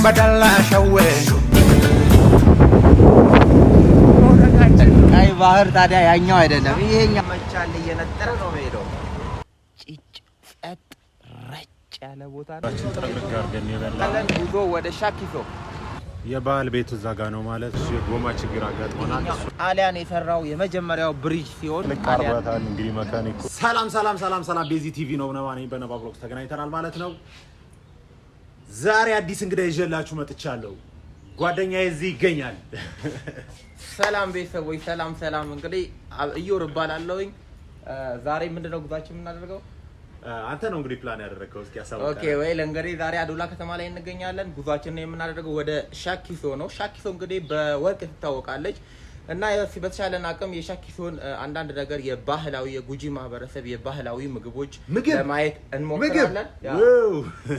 بدلا شوي ቀይ ባህር ታዲያ ያኛው አይደለም ይሄኛው መቻል እየነጠረ ነው ሄደው ጭጭ ጸጥ ረጭ ያለ ቦታ ነው ጥርግ አድርገን የበላን ጉዞ ወደ ሻኪሶ የባህል ቤቱ እዛጋ ነው ማለት የጎማ ችግር አጋጥሞናል ጣሊያን የሰራው የመጀመሪያው ብሪጅ ሲሆን ልቀርባታል እንግዲህ መካኒኩ ሰላም ቤዚ ቲቪ ነው ነማኔ በነባ ብሎግስ ተገናኝተናል ማለት ነው ዛሬ አዲስ እንግዳ ይዤላችሁ መጥቻለሁ ጓደኛዬ እዚህ ይገኛል ሰላም ቤተሰቦች ሰላም እንግዲህ እዮር ባላለውኝ ዛሬ ምንድነው ጉዟችን የምናደርገው አንተ ነው እንግዲህ ፕላን ያደረከው እስኪ ያሳውቃለህ ኦኬ ወይ ለእንግዲህ ዛሬ አዶላ ከተማ ላይ እንገኛለን ጉዟችንን የምናደርገው ወደ ሻኪሶ ነው ሻኪሶ እንግዲህ በወርቅ ትታወቃለች እና በተሻለን አቅም የሻኪሶን አንዳንድ ነገር የባህላዊ የጉጂ ማህበረሰብ የባህላዊ ምግቦች ለማየት እንሞክራለን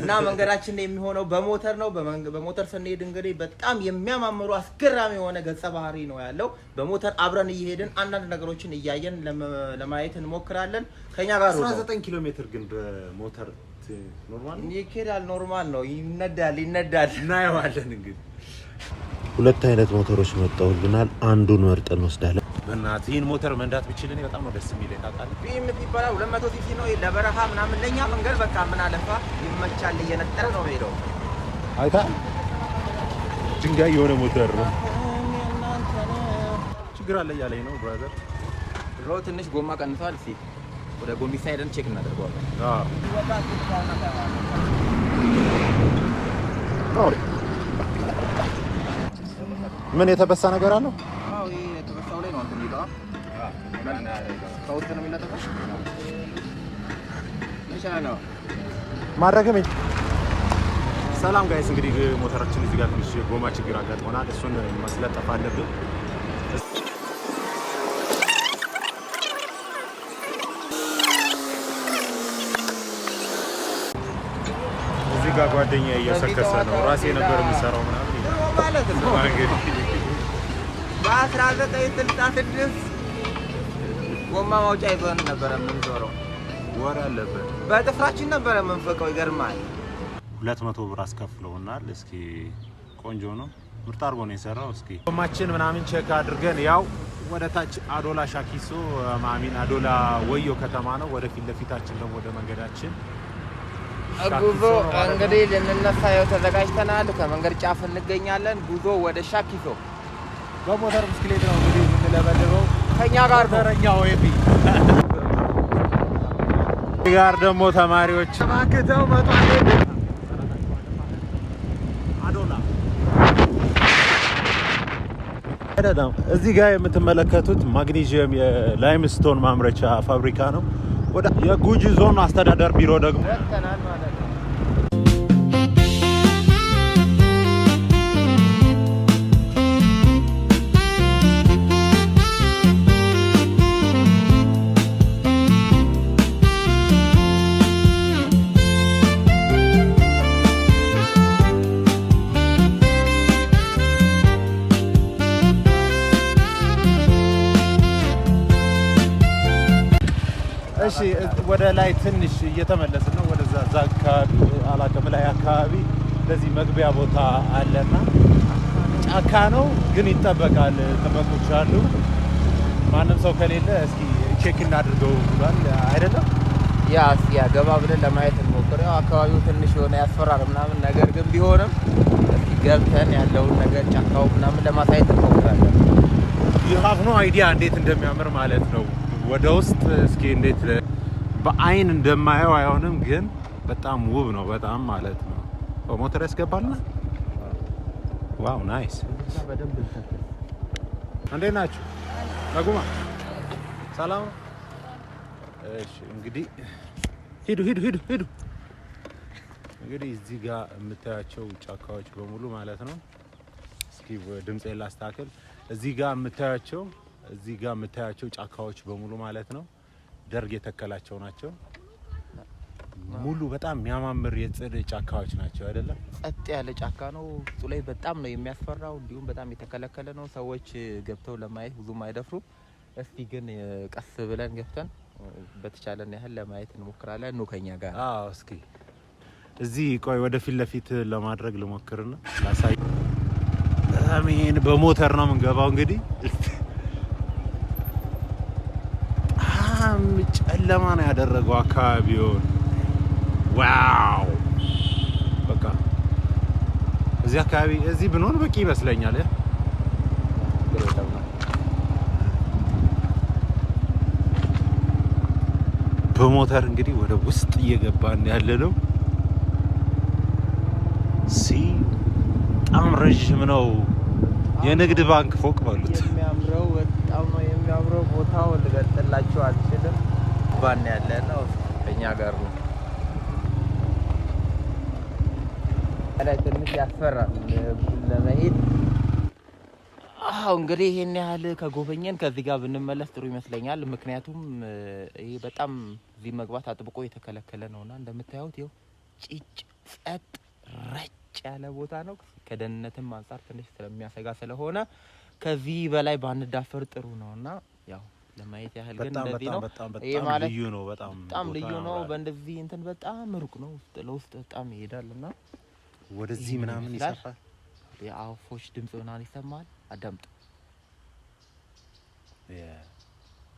እና መንገዳችን የሚሆነው በሞተር ነው በሞተር ስንሄድ እንግዲህ በጣም የሚያማምሩ አስገራሚ የሆነ ገጸ ባህሪ ነው ያለው በሞተር አብረን እየሄድን አንዳንድ ነገሮችን እያየን ለማየት እንሞክራለን ከኛ ጋር 19 ኪሎ ሜትር ግን በሞተር ኖርማል ይኬዳል ኖርማል ነው ይነዳል እናየዋለን እንግዲህ ሁለት አይነት ሞተሮች መጣውልናል አንዱን መርጠን ወስዳለን በእናትህን ሞተር መንዳት ብችልኝ በጣም ነው ደስ የሚለኝ ታውቃለህ ቢኤምቲ ይባላል 200 ሲሲ ነው ለበረሃ ምናምን ለኛ መንገድ በቃ ምን አለፋ ይመቻል እየነጠረ ነው ሄደው አይታ ድንጋይ የሆነ ሞተር ነው ችግር አለ ያለኝ ነው ብራዘር ሮ ትንሽ ጎማ ቀንሷል እስኪ ወደ ጎሚሳ ሄደን ቼክ እናደርገዋለን ምን የተበሳ ነገር አለው? አዎ ይሄ የተበሳው ላይ ነው አንተ የሚለው ከውስጥ ነው የሚለጠፈው ነው ማድረግም ሰላም ጋይስ እንግዲህ ሞተራችን እዚህ ጋር ትንሽ ጎማ ችግር አጋጥሞናል እሱን ማስለጠፍ አለብን እዚህ ጋር ጓደኛዬ እየሰከሰ ነው ራሴ ነበር የሚሰራው ምናምን ማለት ነው በ1966 ጎማ ማውጫ ይዘን ነበር የምንዞረው ወር አለበት በጥፍራችን ነበር የምንፈቀው ይገርማል 200 ብር አስከፍለውናል እስኪ ቆንጆ ነው ምርጥ አድርጎ ነው የሰራው እስኪ ጎማችን ምናምን ቼክ አድርገን ያው ወደ ታች አዶላ ሻኪሶ ማሚን አዶላ ወዮ ከተማ ነው ወደ ፊት ለፊታችን ደግሞ ወደ መንገዳችን ጉዞ እንግዲህ ልንነሳ ያው ተዘጋጅተናል ከመንገድ ጫፍ እንገኛለን ጉዞ ወደ ሻኪሶ በሞተር ብስክሌት ነው እንግዲህ የምንለበልበው ከኛ ጋር ተረኛው ኤፒ ጋር ደግሞ ተማሪዎች ማክተው መጣለ አዶላ አይደለም እዚህ ጋር የምትመለከቱት ማግኒዚየም የላይምስቶን ማምረቻ ፋብሪካ ነው ወደ የጉጂ ዞን አስተዳደር ቢሮ ደግሞ ተናል ማለት ነው እሺ ወደ ላይ ትንሽ እየተመለስን ነው ወደዛ አካባቢ አላቀም ላይ አካባቢ ለዚህ መግቢያ ቦታ አለና ጫካ ነው ግን ይጠበቃል ጥበቆች አሉ ማንም ሰው ከሌለ እስኪ ቼክ እናድርገው ብሏል አይደለም ያ ገባ ብለን ለማየት እንሞክረው አካባቢው ትንሽ የሆነ ያስፈራል ምናምን ነገር ግን ቢሆንም እስኪ ገብተን ያለውን ነገር ጫካው ምናምን ለማሳየት እንሞክራለን ይሃፍ ነው አይዲያ እንዴት እንደሚያምር ማለት ነው ወደ ውስጥ እስኪ እንዴት በአይን እንደማየው አይሆንም ግን በጣም ውብ ነው በጣም ማለት ነው በሞተር ያስገባልና ዋው ናይስ እንዴት ናችሁ አጉማ ሰላም እሺ እንግዲህ ሂዱ እንግዲህ እዚህ ጋር የምታያቸው ጫካዎች በሙሉ ማለት ነው እስኪ ድምጼን ላስተካክል እዚህ ጋር የምታያቸው ጫካዎች በሙሉ ማለት ነው ደርግ የተከላቸው ናቸው ሙሉ በጣም የሚያማምር የጽድ ጫካዎች ናቸው አይደለም ጸጥ ያለ ጫካ ነው እሱ ላይ በጣም ነው የሚያስፈራው እንዲሁም በጣም የተከለከለ ነው ሰዎች ገብተው ለማየት ብዙም አይደፍሩ እስቲ ግን ቀስ ብለን ገብተን በተቻለን ያህል ለማየት እንሞክራለን ነው ከኛ ጋር እስኪ እዚህ ቆይ ወደፊት ለፊት ለማድረግ ልሞክርና ላሳይ። አሜን በሞተር ነው የምንገባው እንግዲህ በጣም ጨለማ ነው ያደረገው አካባቢውን። ዋው በቃ እዚህ አካባቢ እዚህ ብንሆን በቂ ይመስለኛል። በሞተር እንግዲህ ወደ ውስጥ እየገባን ያለ ነው። በጣም ረዥም ነው። የንግድ ባንክ ፎቅ ባሉት የሚያምረው በጣም ነው የሚያምረው። ቦታው ልገልጽላችሁ አልችልም። ባን ያለ ነው ከኛ ጋር ነው። ላይ ትንሽ ያስፈራል ለመሄድ። እንግዲህ ይሄን ያህል ከጎበኘን ከዚህ ጋር ብንመለስ ጥሩ ይመስለኛል። ምክንያቱም ይሄ በጣም እዚህ መግባት አጥብቆ የተከለከለ ነውና እንደምታዩት ይኸው ጭጭ ጸጥ ረጭ ያለ ቦታ ነው። ከደህንነትም አንጻር ትንሽ ስለሚያሰጋ ስለሆነ ከዚህ በላይ ባንዳፈር ጥሩ ነውና ያው ለማየት ያህል ግን እንደዚህ ነው። ይሄ ማለት ልዩ ነው። በጣም ልዩ ነው። በእንደዚህ እንትን በጣም ሩቅ ነው። ለውስጥ በጣም ይሄዳልና ወደዚህ ምናምን ይሰፋል። የአውፎች ድምጽ ምናምን ይሰማል። አዳምጡ።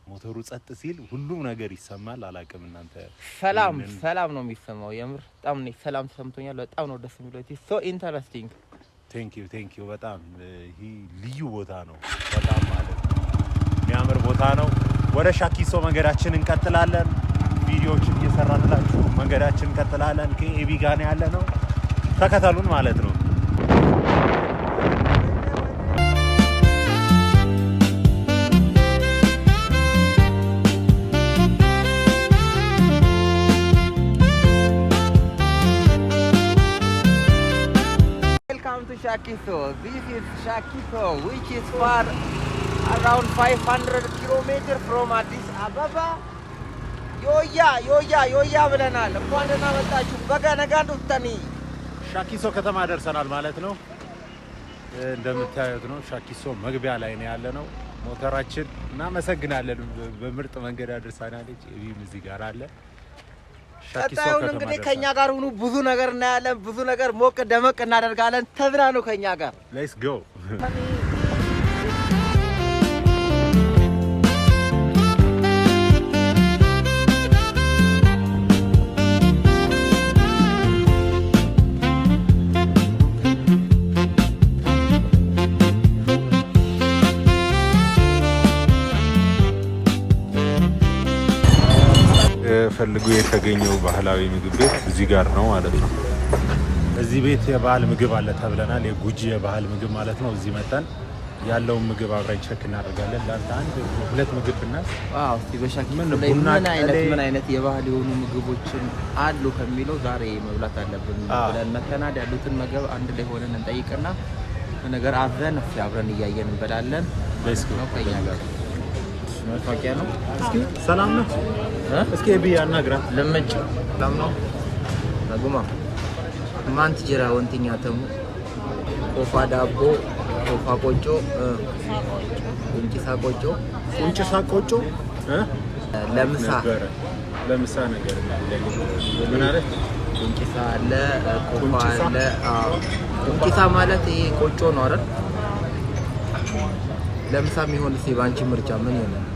ሞተሩ ጸጥ ሲል ሁሉም ነገር ይሰማል። አላውቅም እናንተ ሰላም ነው የሚሰማው። የምር በጣም ነው ሰላም ተሰምቶኛል። በጣም ነው ደስ የሚለው። ኢትስ ሶ ኢንተረስቲንግ። ቴንክ ዩ በጣም ይሄ ልዩ ቦታ ነው። በጣም ማለት የሚያምር ቦታ ነው። ወደ ሻኪሶ መንገዳችን እንቀጥላለን። ቪዲዮዎችን እየሰራንላችሁ መንገዳችን እንቀጥላለን። ከኤቢ ጋር ነው ያለ ነው። ተከተሉን ማለት ነው። Shakiso. This is Shakiso, which is far around 500 kilometers from Addis Ababa. ዮያ ብለናል። እንኳን ደህና መጣችሁ። በጋነጋን ውስጠኒ ሻኪሶ ከተማ ደርሰናል ማለት ነው። እንደምታዩት ነው ሻኪሶ መግቢያ ላይ ነው ያለ ነው። ሞተራችን እናመሰግናለን። በምርጥ መንገድ አድርሳናለች። እዚህም እዚህ ጋር አለ። ቀጣዩን እንግዲህ ከኛ ጋር ሁኑ። ብዙ ነገር እናያለን። ብዙ ነገር ሞቅ ደመቅ እናደርጋለን። ተዝናኑ ከኛ ጋር። ሌትስ ጎ። ፈልጉ የተገኘው ባህላዊ ምግብ ቤት እዚህ ጋር ነው ማለት ነው። እዚህ ቤት የባህል ምግብ አለ ተብለናል። የጉጂ የባህል ምግብ ማለት ነው። እዚህ መጣን ያለውን ምግብ አብረን ቸክ እናደርጋለን። ለአንተ አንድ ሁለት ምግብ ብናስ እስቲ በሻኪሶ ምን አይነት የባህል የሆኑ ምግቦችን አሉ ከሚለው ዛሬ መብላት አለብን ብለን መተናድ ያሉትን ምግብ አንድ ላይ ሆነን እንጠይቅና ነገር አብረን አብረን እያየን እንበላለን። ነው ከኛ ጋር መፋቂያ ነው። እስኪ ሰላም ነው። እስኪ ኤቢ አናግራት። ለምጭ ሰላም ነው። ነጉማ ማንት ጅራ ወንቲኛ ተሙ ኮፋ ዳቦ ኮፋ ቆጮ ቁንጭሳ ቆጮ ለምሳ ነገር ምን አለ? ቁንጭሳ አለ፣ ኮፋ አለ። ቁንጭሳ ማለት ይሄ ቆጮ ነው አይደል? ለምሳ የሚሆን እስኪ ባንቺ ምርጫ ምን ይሆናል?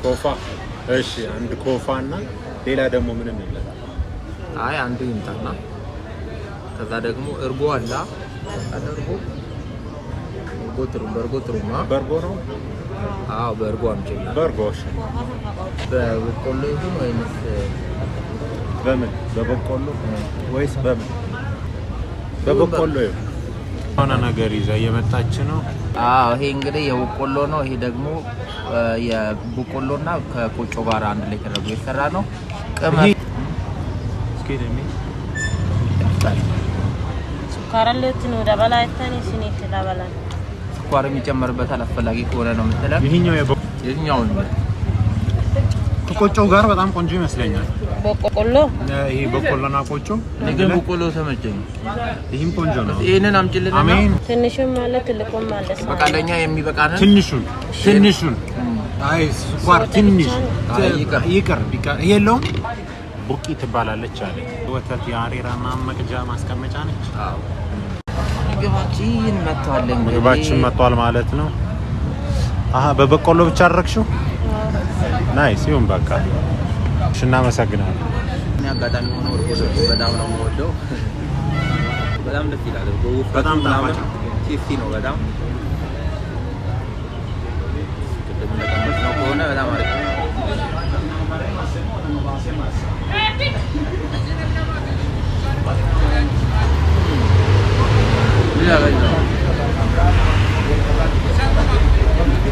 ኮፋ። እሺ አንድ ኮፋ እና ሌላ ደግሞ ምን እንላለን? አይ አንዱ ይምጣና ከዛ ደግሞ እርጎ አለ። በርጎ ጥሩማ በርጎ ነው። አዎ በርጎ አምጪ። በርጎ እሺ። በበቆሎ ይሁን ወይስ በምን? በበቆሎ ወይስ በምን? በበቆሎ ይሁን። ሆነ ነገር ይዛ እየመጣች ነው። ይሄ እንግዲህ የበቆሎ ነው። ይሄ ደግሞ የበቆሎና ከቆጮ ጋር አንድ ላይ ተደርጎ የተሰራ ነው። ቅመም እስኪደሚ ሱካራለት ነው ዳባላይታኒ ሲኒት ዳባላ ስኳር የሚጨመርበታል አስፈላጊ ከሆነ ነው የምትለው። ይሄኛው ነው ከቆጮው ጋር በጣም ቆንጆ ይመስለኛል። በቆሎ ይሄ በቆሎና ቆጮ ግን በቆሎ ተመቸኝ። ይሄም ቆንጆ ነው። ይሄንን አምጪልን። አሜን። ትንሹን ማለት ትልቁን ማለት ነው። በቃለኛ የሚበቃነን ትንሹን አይ ስኳር ትንሽ ይቅር የለውም። ቡቂ ትባላለች አለ። ወተት የአሬራና መቅጃ ማስቀመጫ ነች። አዎ ምግባችን መጥቷል። ምግባችን መጥቷል ማለት ነው። በበቆሎ ብቻ አደረግሽው? ናይስ ይሁን በቃ እሺ፣ እናመሰግናለን። እኔ አጋጣሚ ሆኖ እርጎ በጣም ነው የምወደው። በጣም ደስ ይላል። እርጎ በጣም ጣፋጭ ቴስቲ ነው በጣም ቅድም እንደቀመስነው ከሆነ በጣም አሪፍ ነው።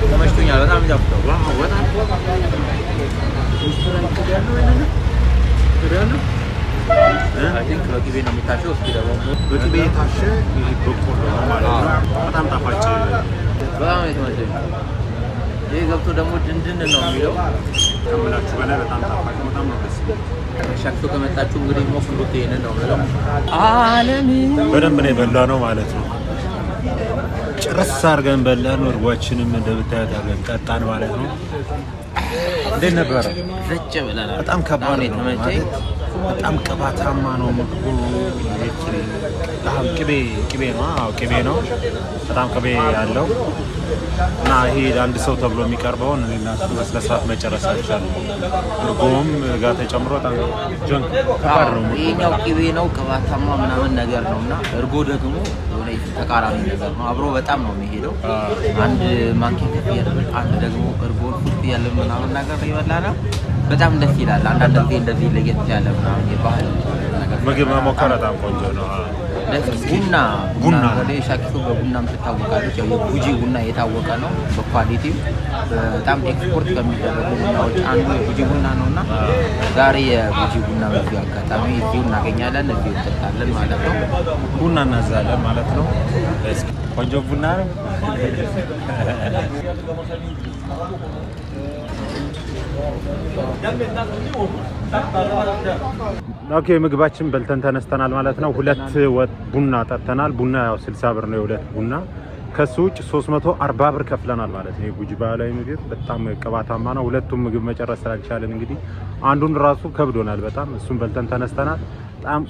ተመችቶኛል። በጣም ይጣፍጣል። በቅቤ ነው የሚታሸው። እስኪ ደግሞ በቅቤ የታሸ በቆሎ ማለት ነው። በጣም ጣፋጭ በጣም የተመቸኝ። ይሄ ገብቶ ደግሞ ድንድን ነው የሚለው ከምላችሁ በላይ በጣም ጣፋጭ በጣም ነው ደስ ሻክሶ ከመጣችሁ እንግዲህ ሞክሩት። ይሄንን ነው የምለው። ዓለም በደንብ ነው የበላ ነው ማለት ነው። ጭርስ አድርገን በላን። እርጓችንም እንደምታዩት አድርገን ጠጣን ማለት ነው። እንዴት ነበረ? ዘጭ ብለናል። በጣም ከባድ ነው ማለት በጣም ቅባታማ ነው ምግቡ። ቅቤ ነው። አዎ ቅቤ ነው። በጣም ቅቤ ያለው እና ይሄ አንድ ሰው ተብሎ የሚቀርበውን እና እሱ በስነስርዓት መጨረስ አይቻልም። እርጎም ጋር ተጨምሮ በጣም ከባድ ነው። ይሄኛው ቅቤ ነው ቅባታማ ምናምን ነገር ነው እና እርጎ ደግሞ የሆነ ተቃራኒ ነገር ነው። አብሮ በጣም ነው የሚሄደው። አንድ ማንኪያ ከፍ ያለ አንድ ደግሞ እርጎ ፉት ያለ ምናምን ነገር ይበላና በጣም ደስ ይላል። አንዳንድ ጊዜ እንደዚህ ለየት ያለ ምናምን የባህል ነገር ምግብ መሞከር በጣም ቆንጆ ነው። ቡና ወደ ሻኪሶ በቡናም ትታወቃለች። ያው የጉጂ ቡና የታወቀ ነው በኳሊቲ በጣም ኤክስፖርት ከሚደረጉ ቡናዎች አንዱ የጉጂ ቡና ነውና ዛሬ የጉጂ ቡና በዚህ አጋጣሚ እዚሁ እናገኛለን፣ እዚሁ እንጠጣለን ማለት ነው። ቡና እናዛለን ማለት ነው። ቆንጆ ቡና ነው። ኦኬ ምግባችን በልተን ተነስተናል ማለት ነው። ሁለት ቡና ጠጥተናል። ቡና ያው 60 ብር ነው የሁለት ቡና። ከሱ ውጭ 340 ብር ከፍለናል ማለት ነው። የጉጂ ባህላዊ ምግብ በጣም ቅባታማ ነው። ሁለቱም ምግብ መጨረስ ስላልቻለን እንግዲህ አንዱን ራሱ ከብዶናል በጣም። እሱን በልተን ተነስተናል። በጣም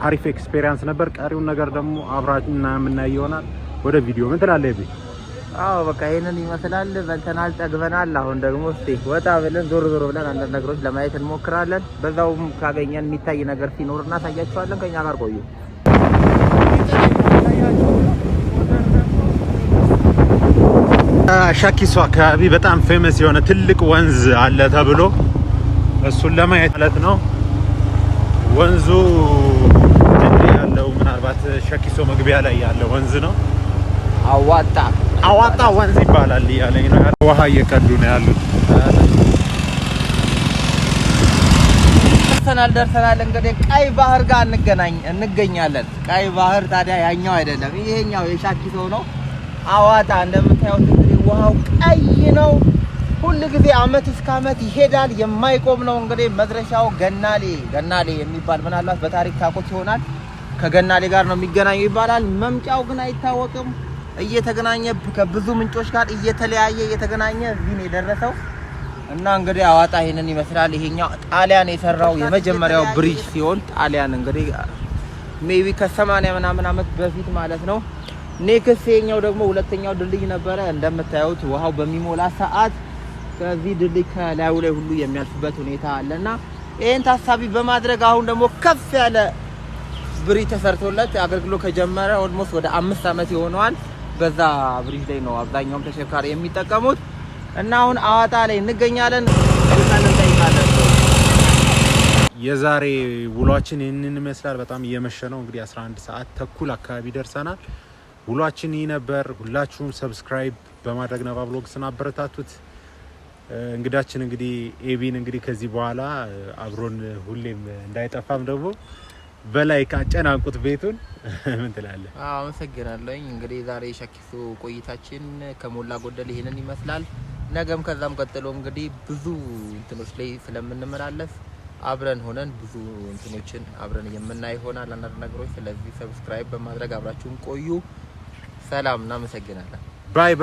አሪፍ ኤክስፔሪያንስ ነበር። ቀሪውን ነገር ደግሞ አብራችንና የምናይ ይሆናል። ወደ ቪዲዮ ምን ትላለህ ቢ? አዎ በቃ ይሄንን ይመስላል። በልተናል፣ ጠግበናል። አሁን ደግሞ እስቲ ወጣ ብለን ዞር ብለን አንዳንድ ነገሮች ለማየት እንሞክራለን። በዛውም ካገኘን የሚታይ ነገር ሲኖር እናሳያችኋለን። ከኛ ጋር ቆዩ። ሻኪሶ አካባቢ በጣም ፌመስ የሆነ ትልቅ ወንዝ አለ ተብሎ እሱን ለማየት ማለት ነው። ወንዙ ያለው ምናልባት ሻኪሶ መግቢያ ላይ ያለ ወንዝ ነው። አዋጣ ወንዝ ይባላል ያለኝ ነው። ውሃ እየቀዱ ነው ያሉት። ደርሰናል። እንግዲህ ቀይ ባህር ጋር እንገኛለን። ቀይ ባህር ታዲያ ያኛው አይደለም፣ ይሄኛው የሻኪሶ ነው። አዋጣ እንደምታዩት እንግዲህ ውሃው ቀይ ነው። ሁሉ ጊዜ አመት እስከ አመት ይሄዳል፣ የማይቆም ነው። እንግዲህ መድረሻው ገናሌ የሚባል ምናልባት በታሪክ ታውቁት ይሆናል። ከገናሌ ጋር ነው የሚገናኘው ይባላል። መምጫው ግን አይታወቅም። እየተገናኘ ከብዙ ምንጮች ጋር እየተገናኘ እዚህ ነው የደረሰው እና እንግዲህ አዋጣ ይሄንን ይመስላል። ይሄኛው ጣሊያን የሰራው የመጀመሪያው ብሪጅ ሲሆን ጣሊያን እንግዲህ ሜቢ ከ80 ምናምን አመት በፊት ማለት ነው። ኔክስት ይሄኛው ደግሞ ሁለተኛው ድልድይ ነበረ። እንደምታዩት ውሃው በሚሞላ ሰዓት ከዚህ ድልድይ ከላዩ ላይ ሁሉ የሚያልፍበት ሁኔታ አለና ይሄን ታሳቢ በማድረግ አሁን ደግሞ ከፍ ያለ ብሪጅ ተሰርቶለት አገልግሎት ከጀመረ ኦልሞስት ወደ 5 አመት ይሆነዋል። በዛ ብሪጅ ላይ ነው አብዛኛውም ተሽከርካሪ የሚጠቀሙት እና አሁን አዋጣ ላይ እንገኛለን። የዛሬ ውሏችን ይህንን ይመስላል። በጣም እየመሸ ነው እንግዲህ 11 ሰዓት ተኩል አካባቢ ደርሰናል። ውሏችን ይህ ነበር። ሁላችሁም ሰብስክራይብ በማድረግ ነባ ብሎግስን አበረታቱት። እንግዳችን እንግዲህ ኤቢን እንግዲህ ከዚህ በኋላ አብሮን ሁሌም እንዳይጠፋም ደግሞ በላይ ካጨናንቁት ቤቱን ምን ትላለህ? አመሰግናለሁ። እንግዲህ ዛሬ ሻኪሶ ቆይታችን ከሞላ ጎደል ይሄንን ይመስላል። ነገም ከዛም ቀጥሎ እንግዲህ ብዙ እንትኖች ላይ ስለምንመላለስ አብረን ሆነን ብዙ እንትኖችን አብረን የምናይ ይሆናል አንዳንድ ነገሮች። ስለዚህ ሰብስክራይብ በማድረግ አብራችሁን ቆዩ። ሰላም፣ እናመሰግናለን። ባይ